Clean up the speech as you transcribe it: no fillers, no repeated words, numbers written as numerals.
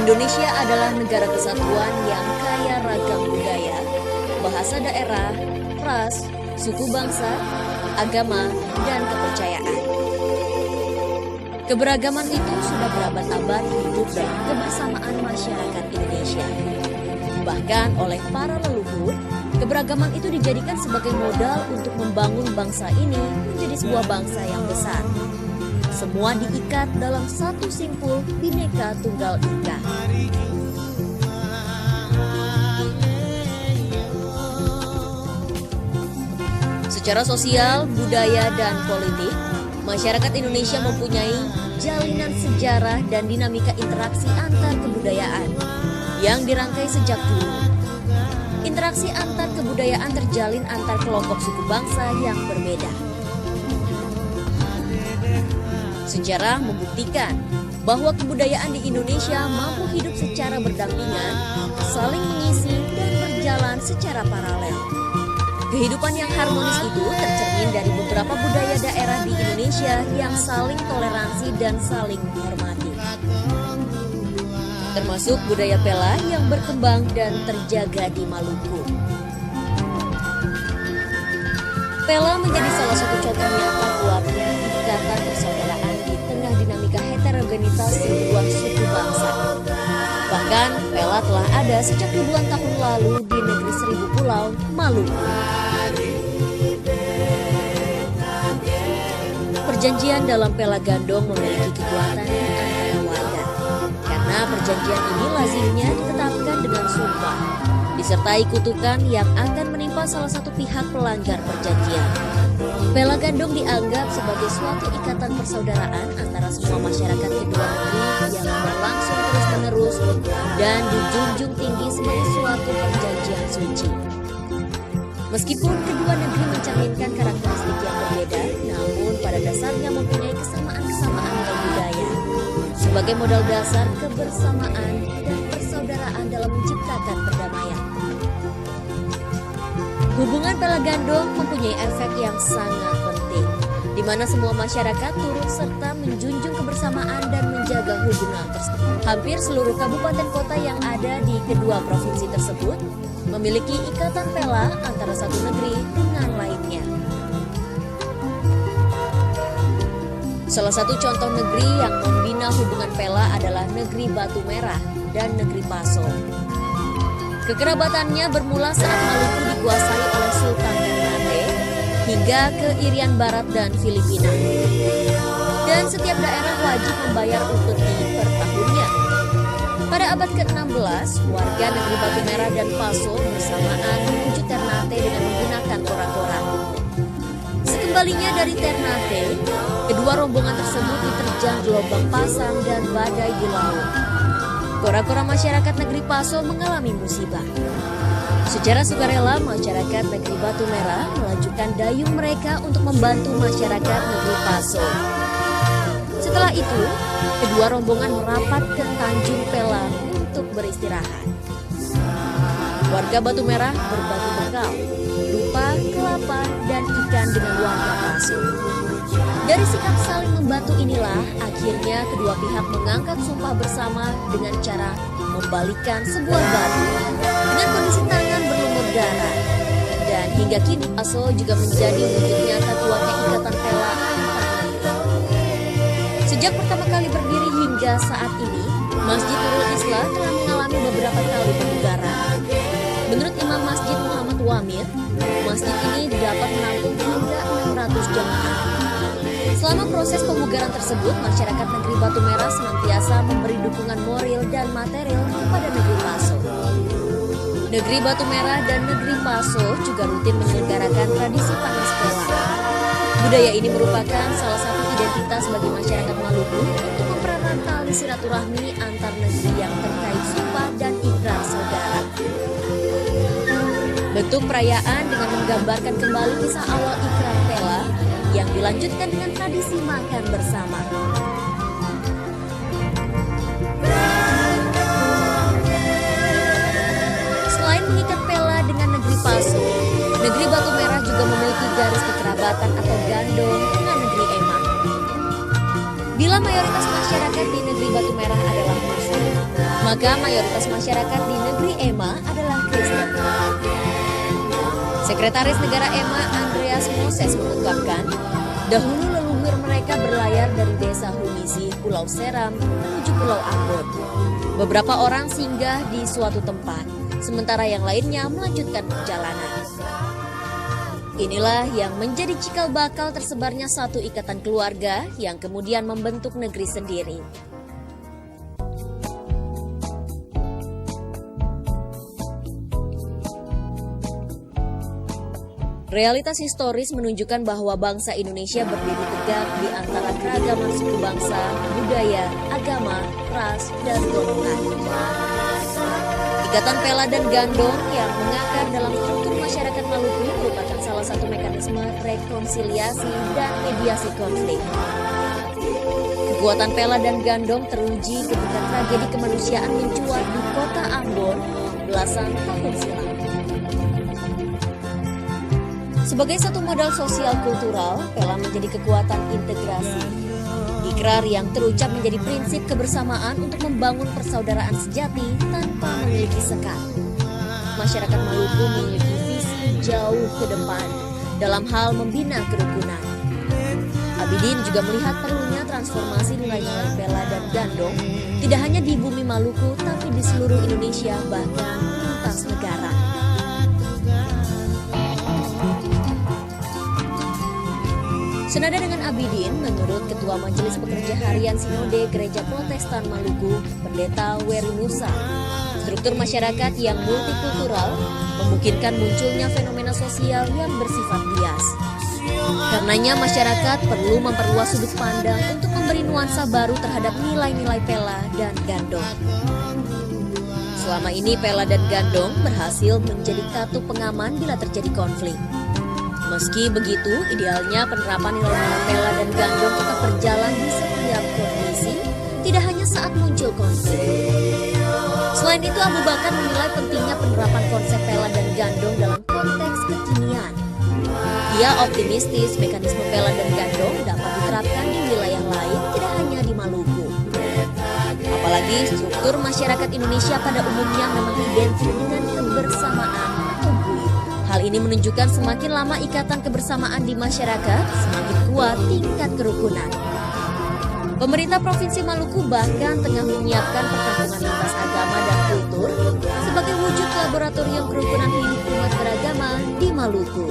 Indonesia adalah negara kesatuan yang kaya ragam budaya, bahasa daerah, ras, suku bangsa, agama, dan kepercayaan. Keberagaman itu sudah berabad-abad hidup dalam kebersamaan masyarakat Indonesia. Bahkan oleh para leluhur, keberagaman itu dijadikan sebagai modal untuk membangun bangsa ini menjadi sebuah bangsa yang besar. Semua diikat dalam satu simpul Bhinneka Tunggal Ika. Secara sosial, budaya, dan politik, masyarakat Indonesia mempunyai jalinan sejarah dan dinamika interaksi antar kebudayaan yang dirangkai sejak dulu. Interaksi antar kebudayaan terjalin antar kelompok suku bangsa yang berbeda. Sejarah membuktikan bahwa kebudayaan di Indonesia mampu hidup secara berdampingan, saling mengisi, dan berjalan secara paralel. Kehidupan yang harmonis itu tercermin dari beberapa budaya daerah di Indonesia yang saling toleransi dan saling menghormati. Termasuk budaya Pela yang berkembang dan terjaga di Maluku. Pela menjadi salah satu contoh nyata kuatnya ikatan persaudaraan di tengah dinamika heterogenitas sebuah suku bangsa. Bahkan Pela telah ada sejak ribuan tahun lalu di negeri seribu pulau, Maluku. Perjanjian dalam Pela Gandong memiliki kekuatan di antara warga. Karena perjanjian ini lazimnya ditetapkan dengan sumpah, disertai kutukan yang akan menimpa salah satu pihak pelanggar perjanjian. Pela Gandong dianggap sebagai suatu ikatan persaudaraan antara semua masyarakat kedua negeri yang berlangsung terus-menerus dan dijunjung tinggi sebagai suatu perjanjian suci. Meskipun kedua negeri mencerminkan karakteristik yang berbeda, namun pada dasarnya mempunyai kesamaan-kesamaan nilai budaya sebagai modal dasar kebersamaan dan persaudaraan dalam menciptakan perdamaian. Hubungan Pela Gandong mempunyai efek yang sangat penting, di mana semua masyarakat turut serta menjunjung kebersamaan dan menjaga hubungan tersebut. Hampir seluruh kabupaten kota yang ada di kedua provinsi tersebut memiliki ikatan Pela antara satu negeri dengan lainnya. Salah satu contoh negeri yang membina hubungan Pela adalah negeri Batu Merah dan negeri Paso. Kekerabatannya bermula saat Maluku dikuasai oleh Sultan Ternate hingga ke Irian Barat dan Filipina. Dan setiap daerah wajib membayar upeti per tahunnya. Pada abad ke-16, warga negeri Batu Merah dan Paso bersamaan menuju Ternate dengan menggunakan kora-kora. Sekembalinya dari Ternate, kedua rombongan tersebut diterjang gelombang pasang dan badai di laut. Kora-kora masyarakat negeri Paso mengalami musibah. Secara sukarela, masyarakat negeri Batu Merah melanjutkan dayung mereka untuk membantu masyarakat negeri Paso. Setelah itu, kedua rombongan merapat ke Tanjung Pela untuk beristirahat. Warga Batu Merah berbagi bekal, berupa kelapa dan ikan dengan warga Paso. Dari sikap saling membantu inilah akhirnya kedua pihak mengangkat sumpah bersama dengan cara membalikkan sebuah batu dengan kondisi tangan berlumur darah. Dan hingga kini Paso juga menjadi wujud nyata kuatnya ikatan Pela antar negeri. Sejak pertama kali berdiri hingga saat ini, Masjid Nurul Islam telah mengalami beberapa kali pemugaran. Menurut Imam Masjid Muhammad Wamir, masjid ini dapat menampung hingga 600 jamaah. Selama proses pemugaran tersebut, masyarakat negeri Batu Merah senantiasa memberi dukungan moral dan material kepada negeri Paso. Negeri Batu Merah dan negeri Paso juga rutin menyelenggarakan tradisi panas Pela. Budaya ini merupakan salah satu identitas bagi masyarakat Maluku untuk mempererat tali silaturahmi antar negeri yang terkait sumpah dan ikrar saudara. Bentuk perayaan dengan menggambarkan kembali kisah awal ikrar Pela yang dilanjutkan dengan tradisi makan bersama. Selain mengikat Pela dengan negeri Paso, negeri Batu Merah juga memiliki garis kekerabatan atau gandong dengan negeri Emang. Bila mayoritas masyarakat di negeri Batu Merah adalah Muslim, maka mayoritas masyarakat di negeri EMA adalah Kristen. Sekretaris Negara EMA Andreas Moses mengungkapkan, dahulu leluhur mereka berlayar dari desa Humisi, Pulau Seram, menuju Pulau Ambon. Beberapa orang singgah di suatu tempat, sementara yang lainnya melanjutkan perjalanan. Inilah yang menjadi cikal bakal tersebarnya satu ikatan keluarga yang kemudian membentuk negeri sendiri. Realitas historis menunjukkan bahwa bangsa Indonesia berdiri tegak di antara keragaman suku bangsa, budaya, agama, ras, dan golongan. Ikatan Pela dan Gandong yang mengakar dalam struktur masyarakat Maluku merupakan salah satu mekanisme rekonsiliasi dan mediasi konflik. Kekuatan Pela dan Gandong teruji ketika tragedi kemanusiaan mencuat di kota Ambon belasan tahun silam. Sebagai satu modal sosial kultural, Pela menjadi kekuatan integrasi. Ikrar yang terucap menjadi prinsip kebersamaan untuk membangun persaudaraan sejati tanpa memiliki sekat. Masyarakat Maluku memiliki visi jauh ke depan dalam hal membina kerukunan. Abidin juga melihat perlunya transformasi nilai-nilai Pela dan Gandong tidak hanya di bumi Maluku tapi di seluruh Indonesia bahkan lintas negara. Senada dengan Abidin, menurut Ketua Majelis Pekerja Harian Sinode Gereja Protestan Maluku, Pendeta Wery Nusa, struktur masyarakat yang multikultural memungkinkan munculnya fenomena sosial yang bersifat bias. Karenanya masyarakat perlu memperluas sudut pandang untuk memberi nuansa baru terhadap nilai-nilai Pela dan Gandong. Selama ini Pela dan Gandong berhasil menjadi katup pengaman bila terjadi konflik. Meski begitu, idealnya penerapan nilai-nilai Pela dan Gandong tetap berjalan di setiap kondisi, tidak hanya saat muncul konflik. Selain itu, Abu Bakar menilai pentingnya penerapan konsep Pela dan Gandong dalam konteks kekinian. Ia optimistis mekanisme Pela dan Gandong dapat diterapkan di wilayah lain, tidak hanya di Maluku. Apalagi struktur masyarakat Indonesia pada umumnya memang identik dengan kebersamaan atau bui. Hal ini menunjukkan semakin lama ikatan kebersamaan di masyarakat, semakin kuat tingkat kerukunan. Pemerintah Provinsi Maluku bahkan tengah menyiapkan perkampungan lintas agama dan kultur sebagai wujud laboratorium kerukunan hidup umat beragama di Maluku.